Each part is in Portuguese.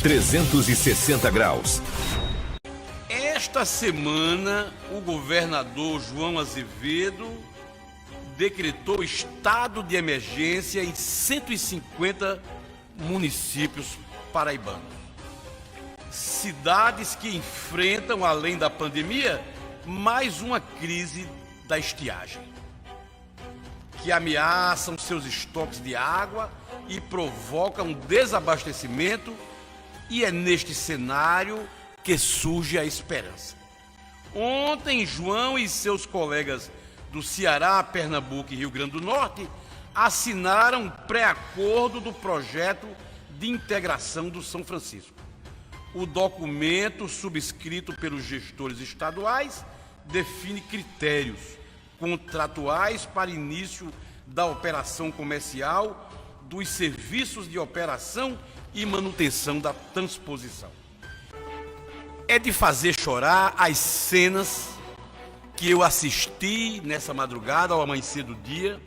360 graus. Esta semana, o governador João Azevedo decretou estado de emergência em 150 municípios paraibanos. Cidades que enfrentam, além da pandemia, mais uma crise da estiagem, que ameaçam seus estoques de água e provocam um desabastecimento, e é neste cenário que surge a esperança. Ontem, João e seus colegas do Ceará, Pernambuco e Rio Grande do Norte assinaram um pré-acordo do projeto de integração do São Francisco. O documento, subscrito pelos gestores estaduais, define critérios contratuais para início da operação comercial, dos serviços de operação e manutenção da transposição. É de fazer chorar as cenas que eu assisti nessa madrugada, ao amanhecer do dia,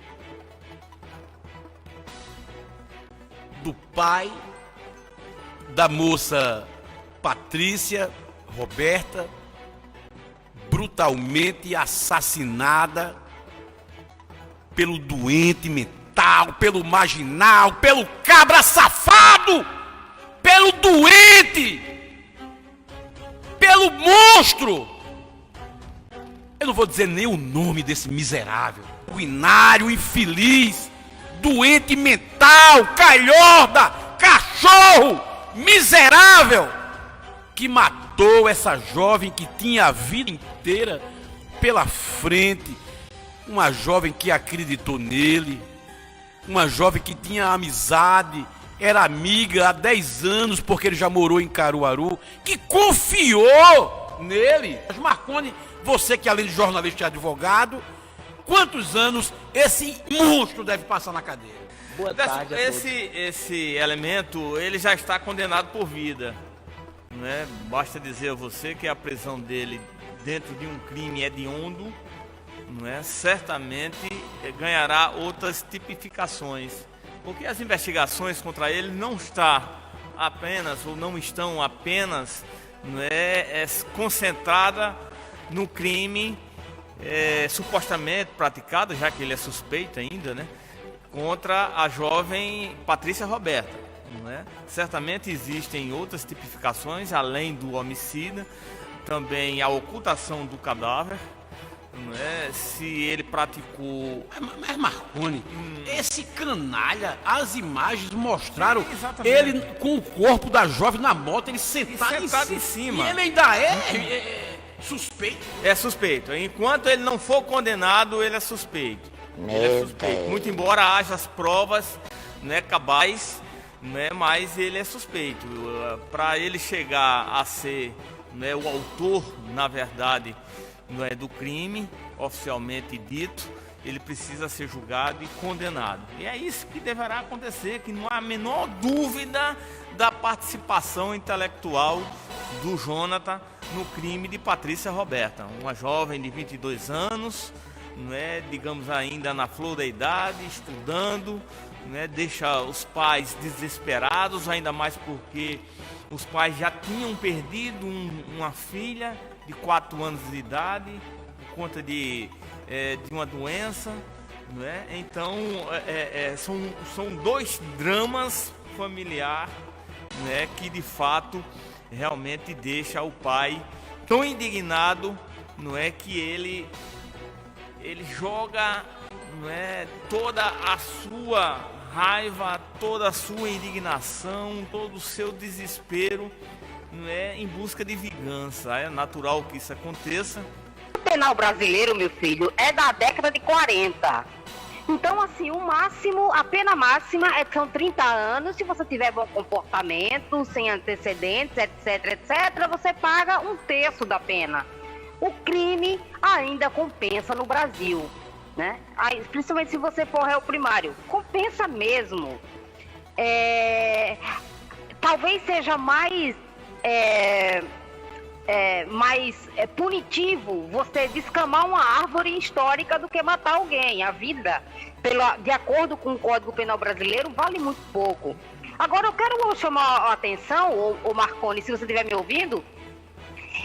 do pai da moça Patrícia Roberta, brutalmente assassinada pelo doente mental, pelo marginal, pelo cabra safado, pelo doente, pelo monstro. Eu não vou dizer nem o nome desse miserável, sanguinário, infeliz, doente mental, calhorda, cachorro, miserável, que matou essa jovem que tinha a vida inteira pela frente, uma jovem que acreditou nele, uma jovem que tinha amizade, era amiga há 10 anos, porque ele já morou em Caruaru, que confiou nele. Marconi, você que além de jornalista e advogado, quantos anos esse monstro deve passar na cadeia? Boa tarde a todos. Esse elemento, ele já está condenado por vida, né? Basta dizer a você que a prisão dele dentro de um crime hediondo, não é? Certamente ganhará outras tipificações, porque as investigações contra ele não estão apenas não é, concentrada no crime supostamente praticado, já que ele é suspeito ainda, né, contra a jovem Patrícia Roberta, não é? Certamente existem outras tipificações além do homicídio, também a ocultação do cadáver, não é? Se ele praticou... Mas Marconi, esse canalha, as imagens mostraram Exatamente. ele com o corpo da jovem na moto, ele sentado em cima. E ele ainda suspeito. É suspeito. Enquanto ele não for condenado, ele é suspeito. Muito embora haja as provas, né, cabais, né, mas ele é suspeito. Para ele chegar a ser, né, o autor, na verdade, não é, do crime oficialmente dito, ele precisa ser julgado e condenado. E é isso que deverá acontecer, que não há a menor dúvida da participação intelectual do Jonathan no crime de Patrícia Roberta, uma jovem de 22 anos, não é, digamos ainda na flor da idade, estudando, não é, deixa os pais desesperados, ainda mais porque os pais já tinham perdido uma filha de 4 anos de idade por conta de uma doença, não é? Então são dois dramas familiares, né, que de fato realmente deixa o pai tão indignado, não é, que ele joga, não é, toda a sua raiva, toda a sua indignação, todo o seu desespero, não é, em busca de vingança. É natural que isso aconteça. O penal brasileiro, meu filho, é da década de 40. Então, assim, a pena máxima são 30 anos. Se você tiver bom comportamento, sem antecedentes, etc, etc, você paga 1/3 da pena. O crime ainda compensa no Brasil, né? Aí, principalmente se você for réu primário. Compensa mesmo. Talvez seja mais punitivo você descamar uma árvore histórica do que matar alguém. A vida, de acordo com o Código Penal brasileiro, vale muito pouco. Agora eu quero chamar a atenção, o Marconi, se você estiver me ouvindo,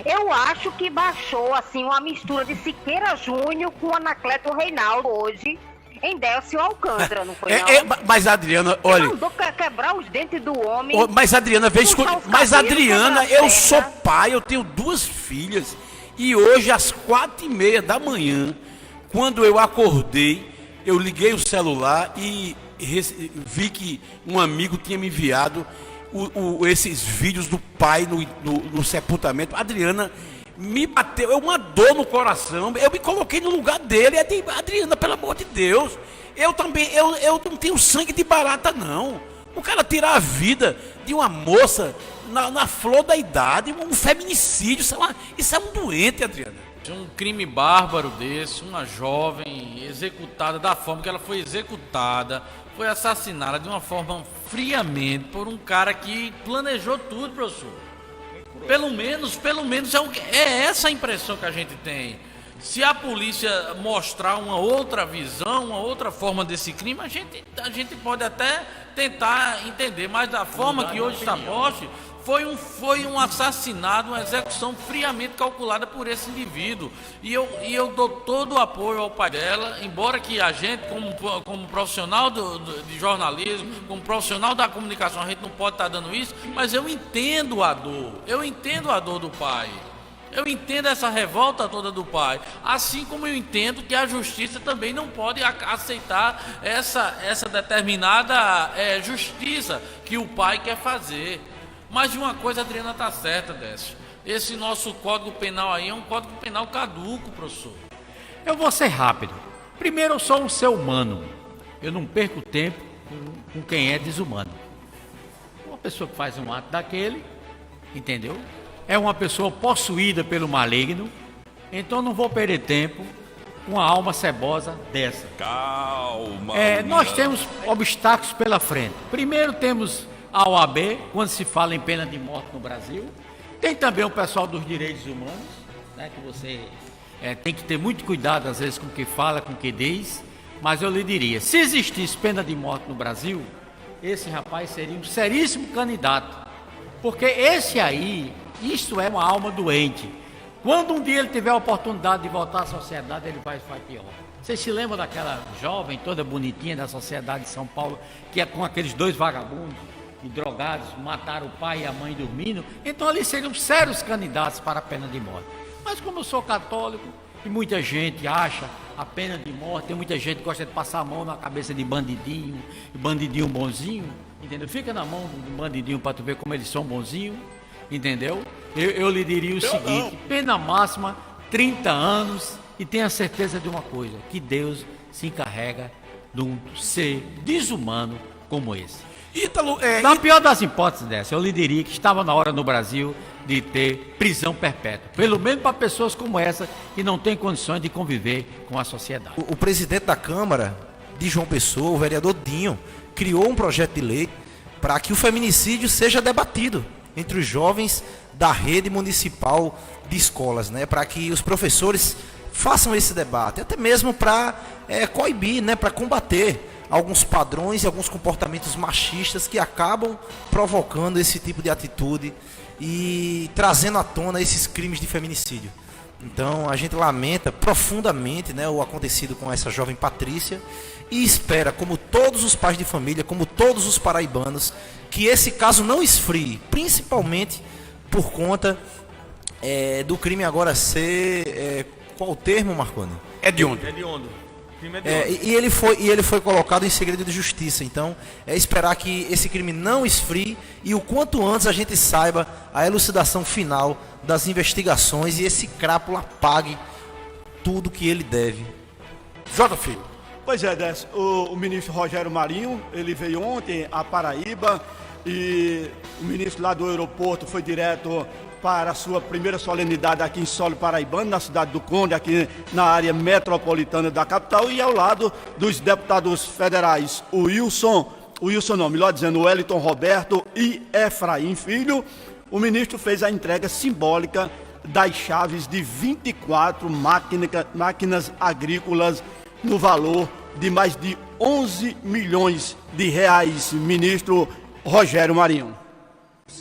eu acho que baixou assim uma mistura de Siqueira Júnior com Anacleto Reinaldo hoje em Décio Alcântara, não foi não? Mas Adriana, olha... Mandou quebrar os dentes do homem. Mas Adriana, mas Adriana, eu sou perna. pai, eu tenho 2 filhas. E hoje, às 4h30 da manhã, quando eu acordei, eu liguei o celular e vi que um amigo tinha me enviado esses vídeos do pai no sepultamento. Adriana, me bateu, uma dor no coração. Eu me coloquei no lugar dele. Adriana, pelo amor de Deus, eu não tenho sangue de barata, não. O cara tirar a vida de uma moça na flor da idade, um feminicídio, isso é um doente, Adriana. Um crime bárbaro desse, uma jovem executada da forma que ela foi executada, foi assassinada de uma forma friamente por um cara que planejou tudo, professor. Pelo menos é essa a impressão que a gente tem. Se a polícia mostrar uma outra visão, uma outra forma desse crime, a gente pode até tentar entender, mas da forma que hoje está posto, foi um assassinato, uma execução friamente calculada por esse indivíduo. E eu dou todo o apoio ao pai dela, embora que a gente, como profissional de jornalismo, como profissional da comunicação, a gente não pode estar dando isso, mas eu entendo a dor do pai. Eu entendo essa revolta toda do pai, assim como eu entendo que a justiça também não pode aceitar essa determinada justiça que o pai quer fazer. Mas de uma coisa a Adriana está certa, Décio. Esse nosso Código Penal aí é um Código Penal caduco, professor. Eu vou ser rápido. Primeiro, eu sou um ser humano. Eu não perco tempo com quem é desumano. Uma pessoa que faz um ato daquele, entendeu? É uma pessoa possuída pelo maligno, então não vou perder tempo com uma alma cebosa dessa. Calma. Nós temos obstáculos pela frente. Primeiro temos a OAB, quando se fala em pena de morte no Brasil. Tem também o pessoal dos direitos humanos, né, que você tem que ter muito cuidado às vezes com o que fala, com o que diz. Mas eu lhe diria, se existisse pena de morte no Brasil, esse rapaz seria um seríssimo candidato. Porque esse aí... Isto é uma alma doente. Quando um dia ele tiver a oportunidade de voltar à sociedade, ele vai pior. Vocês se lembram daquela jovem toda bonitinha da sociedade de São Paulo, que é com aqueles 2 vagabundos e drogados, mataram o pai e a mãe dormindo? Então ali seriam sérios candidatos para a pena de morte. Mas como eu sou católico, e muita gente acha a pena de morte, tem muita gente que gosta de passar a mão na cabeça de bandidinho bonzinho, entendeu? Fica na mão do bandidinho para tu ver como eles são bonzinhos. Entendeu? Eu lhe diria o seguinte: pena máxima, 30 anos, e tenha certeza de uma coisa, que Deus se encarrega de um ser desumano como esse. Ítalo, Na pior das hipóteses dessa, eu lhe diria que estava na hora no Brasil de ter prisão perpétua, pelo menos para pessoas como essa, que não têm condições de conviver com a sociedade. O presidente da Câmara de João Pessoa, o vereador Dinho, criou um projeto de lei para que o feminicídio seja debatido entre os jovens da rede municipal de escolas, né, para que os professores façam esse debate, até mesmo para coibir, né, para combater alguns padrões e alguns comportamentos machistas que acabam provocando esse tipo de atitude e trazendo à tona esses crimes de feminicídio. Então a gente lamenta profundamente, né, o acontecido com essa jovem Patrícia e espera, como todos os pais de família, como todos os paraibanos, que esse caso não esfrie, principalmente por conta do crime agora ser... qual o termo, Marconi? hediondo. Hediondo. Crime hediondo. E ele foi colocado em segredo de justiça. Então, é esperar que esse crime não esfrie e o quanto antes a gente saiba a elucidação final das investigações e esse crápula pague tudo que ele deve. Jota Filho. Pois é, Décio, o ministro Rogério Marinho, ele veio ontem à Paraíba e o ministro lá do aeroporto foi direto para a sua primeira solenidade aqui em solo paraibano, na cidade do Conde, aqui na área metropolitana da capital, e ao lado dos deputados federais, o Wellington Roberto e Efraim Filho. O ministro fez a entrega simbólica das chaves de 24 máquinas agrícolas no valor de mais de 11 milhões de reais. Ministro, Rogério Marinho.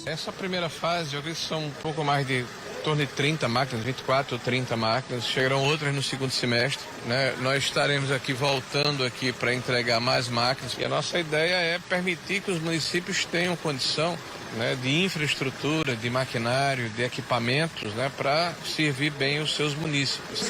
Essa primeira fase, eu acredito que são um pouco mais de em torno de 30 máquinas, 24 ou 30 máquinas. Chegarão outras no segundo semestre, né? Nós estaremos aqui voltando aqui para entregar mais máquinas. E a nossa ideia é permitir que os municípios tenham condição, né, de infraestrutura, de maquinário, de equipamentos, né, para servir bem os seus munícipes.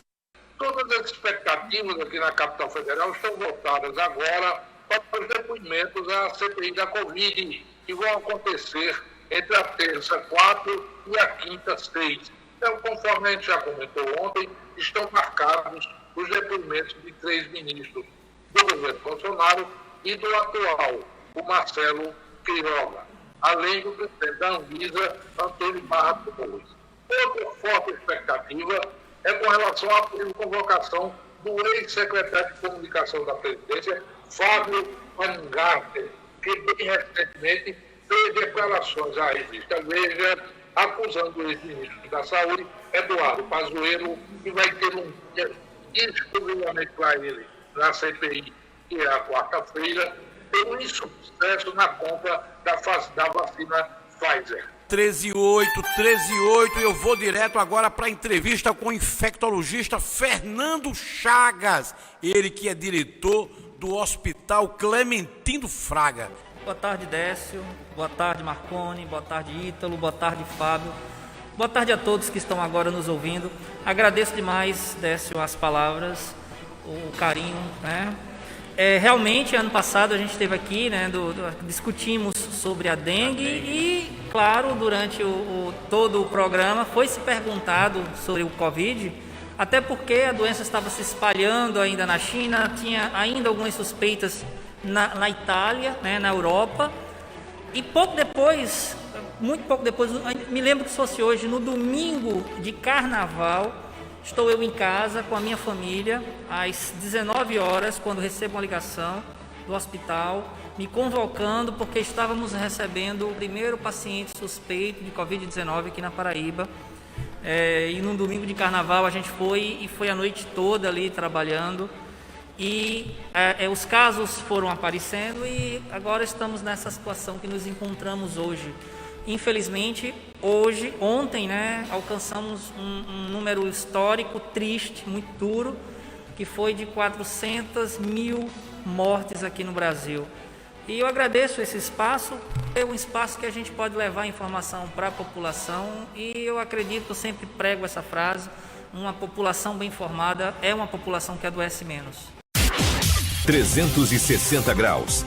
Todas as expectativas aqui na capital federal estão voltadas agora para os depoimentos à CPI da Covid, que vão acontecer entre a terça 4 e a quinta 6. Então, conforme a gente já comentou ontem, estão marcados os depoimentos de 3 ministros do governo Bolsonaro e do atual, o Marcelo Queiroga, além do presidente da Anvisa, Antônio Barra Torres. Outra forte expectativa é com relação à convocação do ex-secretário de Comunicação da Presidência, Fábio Weingarten, que bem recentemente fez declarações à revista Veja, acusando o ex-ministro da Saúde, Eduardo Pazuello, que vai ter um dia exclusivamente para ele na CPI, que é a quarta-feira, pelo insucesso na compra da vacina Pfizer. 13h08, eu vou direto agora para a entrevista com o infectologista Fernando Chagas, ele que é diretor do Hospital Clementino Fraga. Boa tarde, Décio. Boa tarde, Marconi. Boa tarde, Ítalo. Boa tarde, Fábio. Boa tarde a todos que estão agora nos ouvindo. Agradeço demais, Décio, as palavras, o carinho, né? Realmente, ano passado a gente esteve aqui, né, discutimos sobre a dengue e, claro, durante todo o programa foi se perguntado sobre o Covid, até porque a doença estava se espalhando ainda na China, tinha ainda algumas suspeitas na Itália, né, na Europa, e muito pouco depois, me lembro que fosse hoje, no domingo de carnaval, estou eu em casa com a minha família, às 19 horas, quando recebo uma ligação do hospital, me convocando, porque estávamos recebendo o primeiro paciente suspeito de Covid-19 aqui na Paraíba, e no domingo de carnaval a gente foi a noite toda ali trabalhando, e os casos foram aparecendo e agora estamos nessa situação que nos encontramos hoje. Infelizmente, ontem, né, alcançamos um número histórico triste, muito duro, que foi de 400 mil mortes aqui no Brasil. E eu agradeço esse espaço, é um espaço que a gente pode levar informação para a população e eu acredito, eu sempre prego essa frase, uma população bem informada é uma população que adoece menos. 360 graus.